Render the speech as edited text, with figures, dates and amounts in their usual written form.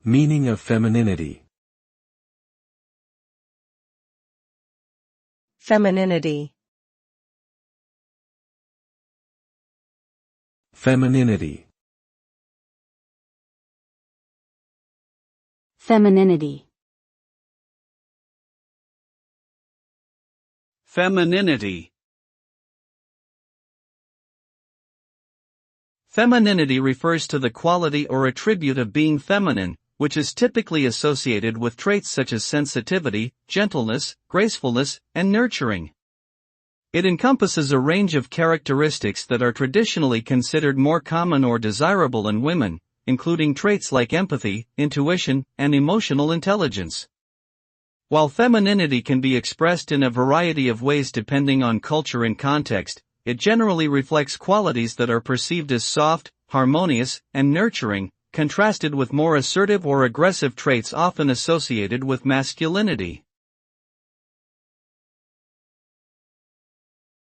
Meaning of femininity. Femininity. Femininity. Femininity. Femininity. Femininity refers to the quality or attribute of being feminine, which is typically associated with traits such as sensitivity, gentleness, gracefulness, and nurturing. It encompasses a range of characteristics that are traditionally considered more common or desirable in women, including traits like empathy, intuition, and emotional intelligence. While femininity can be expressed in a variety of ways depending on culture and context, it generally reflects qualities that are perceived as soft, harmonious, and nurturing, contrasted with more assertive or aggressive traits often associated with masculinity.